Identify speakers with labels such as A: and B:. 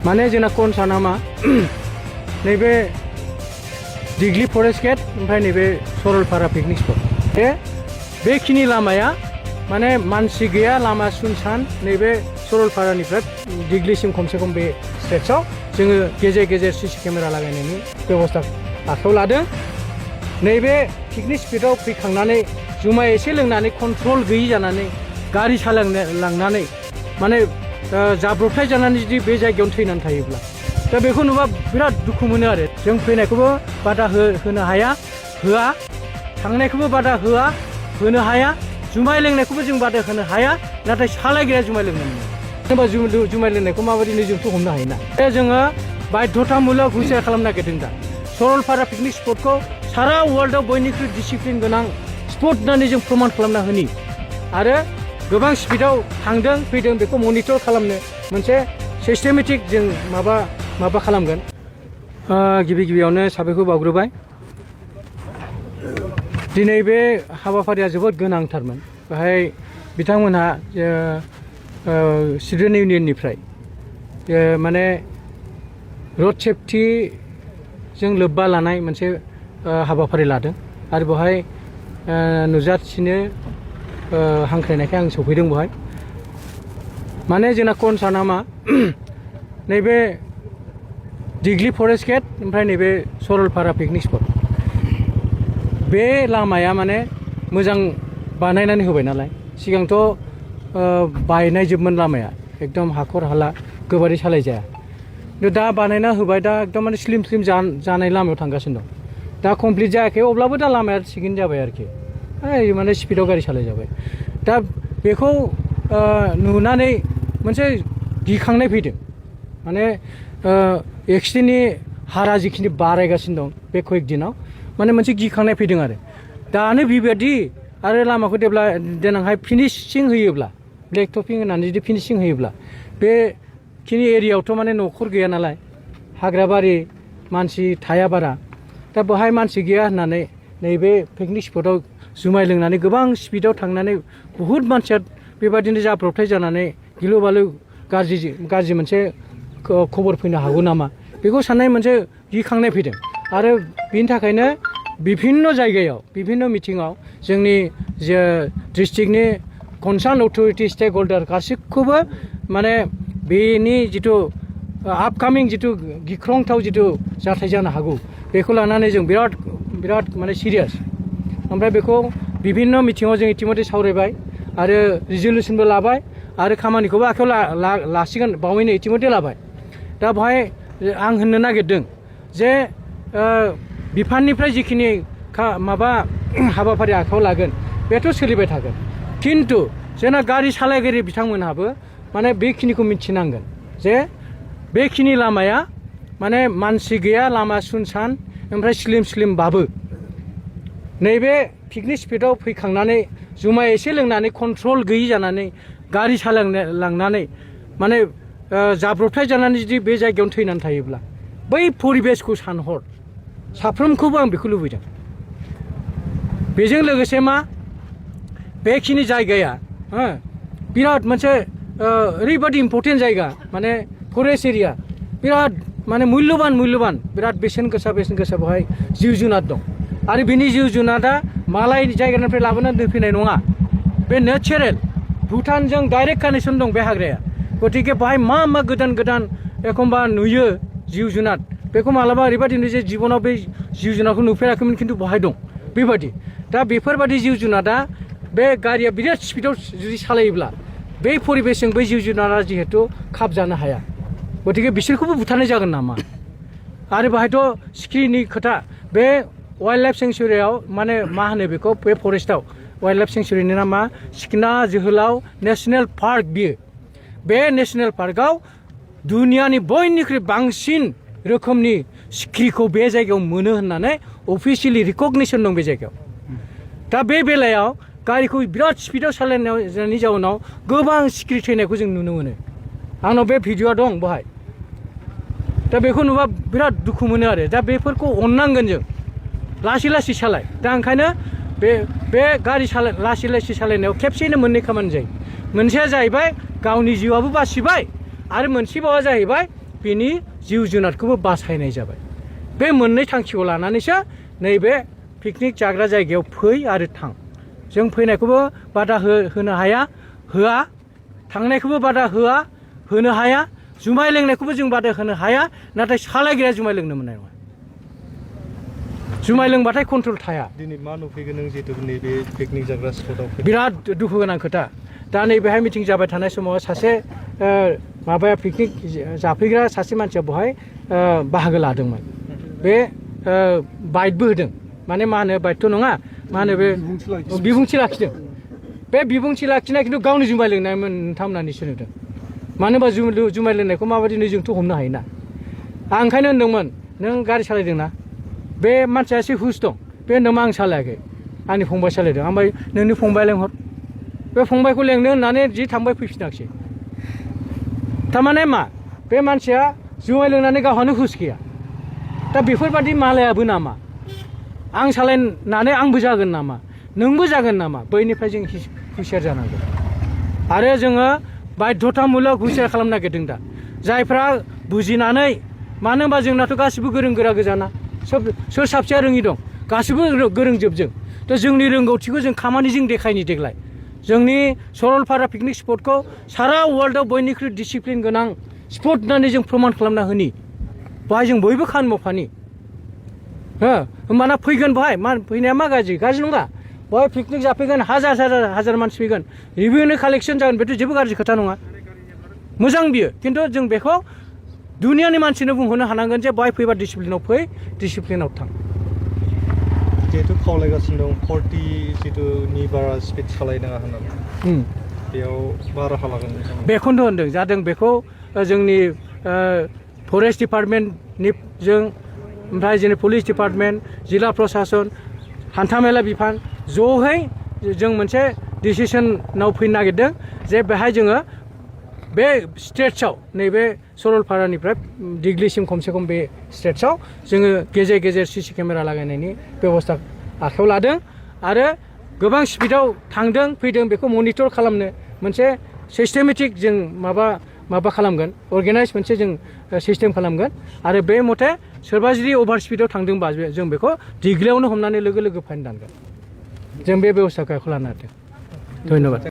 A: माने जोंना कनसार्ना मा नैबे दिग्लि फरेस्ट गेट ओमफ्राय नैबे सरलपारा पिकनिक स्पट बेखिनि लामाया माने मानसि गैया लामा सुनसान नैबे सरलपारानिफ्राय दिग्लिसिम खमसे खम बे स्ट्रेचआव जोङो गेजेर गेजेर सीसी केमेरा लागायनायनि बेबस्था आखायाव लादों। नैबे पिकनिक स्पटआव फैखांनानै जुमाय एसे लोंनानै कन्ट्रल गैयि जानानै गारि सालायलांनानै माने जाब्रबथाय जानानै जुदि बे जायगायावनो थैनानै थायोब्ला दा बेखौ नुबा बिराद दुखु मोनो आरो। जों फैनायखौबो बादा होनो हाया, होआ, थांनायखौबो बादा होनो हाया, जुमाय लोंनायखौबो जों बादा होनो हाया, नाथाय सालायग्राया जुमाय लोंनो मोनो। जेनेबा जुमाय लोंनायखौ माबायदि जोंथ' हमनो हायोना। जोङो बाध्यतामूलक घोषणा खालामनो नागिरदों दा सरलपारा पिकनिक स्पटखौ सारा वर्ल्डआव बयनिख्रुइ डिसिप्लिन गोनां स्पट होननानै जों प्रमान खालामना होनि आरो गोबां स्पिडआव थांदों फैदों बेखौ मनिटर खालामनो मोनसे सिस्टेमेटिक जों माबा खालामगोन। गिबियावनो साबायखर बावग्रोबाय। दिनै बे हाबाफारिया जोबोद गोनांथारमोन। बेहाय बिथांमोनहा स्टुडेन्ट इउनियननिफ्राय माने रड सेफ्टि जों लोब्बा लानाय मोनसे हाबाफारि लादों आरो बेवहाय नुजाथिनो हांख्रायनायखाय आं सफैदों बेवहाय। माने जोंना कनसार्ना मा नैबे दिग्लि फरेस्ट गेट ओमफ्राय नैबे सरलपारा पिकनिक स्पट बे लामाया माने मोजां बानायनानै होबाय नालाय। सिगांथ' बायनायजोबमोन लामाया, एकदम हाखर हाला गोबारै सालायजाया। दा बानायना होबाय, दा एकदम माने स्लिम जानाय लामायाव थांगासिनो दं। दा कमप्लिट जायाखै अब्लाबो दा लामाया थिगैनो जाबाय आरोखि, माने स्पिडआव गारि सालायजाबाय। दा बेखौ नुनानै मोनसे गिखांनाय फैदों। माने एक्सिडेन्टनि हारा जिखिनि बारायगासिनो दं बे कयेक दिनाव माने मोनसे गिखांनाय फैदों आरो। दानो बेबायदि आरो लामाखौ देनांहाय फिनिशिं होयोब्ला, ब्लेक टपिं होनानै जुदि फिनिशिं होयोब्ला बेखिनि एरियायावथ' माने न'खर गैया नालाय, हाग्राबारि मानसि थाया बारा। दा बेवहाय मानसि गैया होननानै नैबे पिकनिक स्पटआव जुमाय लोंनानै गोबां स्पिडआव थांनानै बुहुद मानसिया बेबादिनो जाब्रबथाय जानानै गिलु बालु गाज्रि मोनसे खबर फैनो हागौ नामा बेखौ साननाय मोनसे गिखांनाय फैदों। आरो बिनि थाखायनो बिभिन्न जायगायाव बिभिन्न मिटिङाव जोंनि जे डिस्ट्रिक्टनि कनसार्न अथरिटि स्टेक होल्डार गासैखौबो माने बेनि जिथु आपकामिं जिथु गिख्रंथाव जिथु जाथाय जानो हागौ बेखौ लानानै जों बिराद माने सिरियास। ओमफ्राय बेखौ बिभिन्न मिटिङाव जों इतिमধ্যे सावरायबाय आरो रिजलिउसनबो लाबाय आरो खामानिखौबो आखायाव लासिगोन, बावैनो इतिमধ্যे लाबाय। दा बेवहाय आं होननो नागिरदों जे बिफाननिफ्राय जिखिनि हाबाफारि आखायाव लागोन बेथ' सोलिबाय थागोन, खिन्थु जोंना गारि सालायगिरि बिथांमोनहाबो माने बेखिनिखौ मिथिनांगोन जे बेखिनि लामाया माने मानसि गैया, लामा सुनसान, ओमफ्राय स्लिमबाबो नैबे पिकनिक स्पटआव फैखांनानै जुमाय एसे लोंनानै कन्ट्रल गैयि जानानै गारि सालायलांनानै माने जाब्रबथाय जानानै जुदि बे जायगायावनो थैनानै थायोब्ला बै परिबेसखौ सानहर। साफ्रोमखौबो आं बेखौ लुबैदों। बेजों लोगोसे मा बेखिनि जायगाया बिराद मोनसे ओरैबादि इम्पर्टेन्ट जायगा, माने फरेस्ट एरिया, बिराद माने मुल्यबान बिराद बेसेन गोसा बेवहाय जिब जुनार दं। आरो बिनि जिब जुनारा मालाय जायगानिफ्राय लाबोनानै दोनफैनाय नङा, बे नेचारेल भुटानजों डाइरेक्ट कानेक्सन दं बे हाग्राया। गतिके बेहाय मा गोदान एखमबा नुयो जिब जुनार, बेखौ मालाबा ओरैबायदि नुयो जे जिबनाव बे जिब जुनारखौ नुफेराखैमोन, खिन्थु बेहाय दं बेबायदि। दा बेफोरबायदि जिब जुनारा बे गारिया बिराद स्पिडआव जुदि सालायोब्ला बे परिबेसजों बै जिब जुनारा जिहेतु खाब जानो हाया, गतिके बिसोरखौबो बुथारनाय जागोन नामा। आरो बेहायथ' सिखिरिनि खोथा, बे वाइल्ड लाइफ सेंसुरियाव माने मा होनो बेखौ, बे फरेस्टआव वाइल्ड लाइफ सेंसुरिनि नामा सिखना जोहोलाव नेशनेल पार्क। बियो बे नेशनेल पार्कआव दुनियानि बयनिख्रुइ बांसिन रोखोमनि सिखिरिखौ बे जायगायाव मोनो होननानै अफिसियेलि रिकगनिसन दं बे जायगायाव। दा बे बेलायाव गारिखौ बिराद स्पिडआव सालायनायनि जाउनाव गोबां सिखिरि थैनायखौ जों नुनो मोनो। आंनाव बे भिडिअआ दं बेहाय। दा बेखौ नुबा बिराद दुखु मोनो आरो। दा बेफोरखौ अननांगोन जों, लासै सालाय। दा ओंखायनो बे गारि लासै सालायनायाव खेबसेयैनो मोननै खामानि जायो। मोनसेया जाहैबाय गावनि जिउआबो बासिबाय आरो मोनसेबावा जाहैबाय बिनि जिउ जुनारखौबो बासायनाय जाबाय बे मोननै थांखिखौ लानानैसो नैबे पिकनिक जाग्रा जायगायाव फै आरो थां जों फैनायखौबो बादा होनो हाया होआ थांनायखौबो बादा होनो हाया जुमाय लोंनायखौबो जों बादा होनो हाया नाथाय सालायग्राया जुमाय लोंनो मोननाय नङा जुमाय लोंबाथाय कन्ट्रल थाया
B: दिनै मा नुफैगोन नों जिहेतु नैबे पिकनिक जाग्रा स्पटआव
A: बिराद दुखु गोनां खोथा दा नैबेहाय मिटिं जाबाय थानाय समाव सासे माबाया पिकनिक जाफैग्रा सासे मानसिया बेवहाय बाहागो लादोंमोन बे बाइटबो होदों माने मा होनो बाइटथ' नङा मा होनो बे बिबुंथि लाखिदों बे बिबुंथि लाखिनाय खिन्थु गावनि जुमाय लोंनायमोन नोंथांमोना निसय नुदों मानो होनबा जुमाय लोंनायखौ माबायदि जोंथ' हमनो हायोना आं ओंखायनो होनदोंमोन नों गारि सालायदोंना बे मानसिया एसे हुस दं बे होनदोंमोन आं सालायाखै आंनि फंबाय सालायदों ओमफ्राय नोंनि फंबाय लेंहर बे फंबायखौ लेंनो होननानै जि थांबाय फैफिनाखिसै थारमाने मा बे मानसिया जुमाय लोंनानै गावहानो हुस गैया दा बेफोरबादि मालायाबो नामा आं सालायनानै आंबो जागोन नामा नोंबो जागोन नामा बैनिफ्राय जों हुसियार जानांगोन आरो जोङो बाध्यतामुलक हुसियार खालामनो नागिरदों दा जायफ्रा बुजिनानै मानो होनबा जोंनाथ' गासिबो गोरों गोरा गोजाना सोर साबसेया रोङि दं गासिबो गोरोंजोब जों थ' जोंनि रोंगौथिखौ जों खामानिजों देखायनि देग्लाय जोंनि सरलपारा पिकनिक स्पटखौ सारा वर्ल्डआव बयनिख्रुइ डिसिप्लिन गोनां स्पट होननानै जों प्रमान खालामना होनि बाहाय जों बयबो खामानि मावफानि हो होमबाना फैगोन बाहाय मा फैनाया मा गाज्रि नङा बाहाय पिकनिक जाफैगोन हाजार मानसि फैगोन रिभिनिउ कालेक्सन जागोन बेथ' जेबो गाज्रि खोथा नङा मोजां बियो खिन्थु जों बेखौ दुनियानि मानसिनो बुंहरनो हानांगोन जे बाहाय फैबा डिसिप्लिनाव फै डिसिप्लिनाव थां
B: जिहेतु खावलायगासिनो दं 40 जिथुनि बारा स्पिड सालायनाङा होननानै बेयाव बारा हालागोन
A: बेखौनो होनदों जादों बेखौ जोंनि फरेस्ट डिपार्टमेन्टनिजों ओमफ्राय जोंनि पुलिस डिपार्टमेन्ट जिल्ला प्रशासन हान्थामेला बिफान ज'है जों मोनसे डिसिसनाव फैनो नागिरदों जे बेहाय जोङो बे स्ट्रेट्सआव नैबे सरलपारानिफ्राय दिग्लिसिम खमसे खम बे स्ट्रेट्सआव जोङो गेजेर गेजेर सिसि केमेरा लागायनायनि बेबस्था आखायाव लादों आरो गोबां स्पिडआव थांदों फैदों बेखौ मनिटर खालामनो मोनसे सिस्टेमेटिक जों माबा खालामगोन अर्गेनाइज मोनसे जों सिस्टेम खालामगोन आरो बे मथे सोरबा जुदि अभार स्पिडआव थांदोंबा जों बेखौ दिग्लियावनो हमनानै लोगो फाइन दानगोन जों बे बेबस्थाखौ लानो हादों धन्यबाद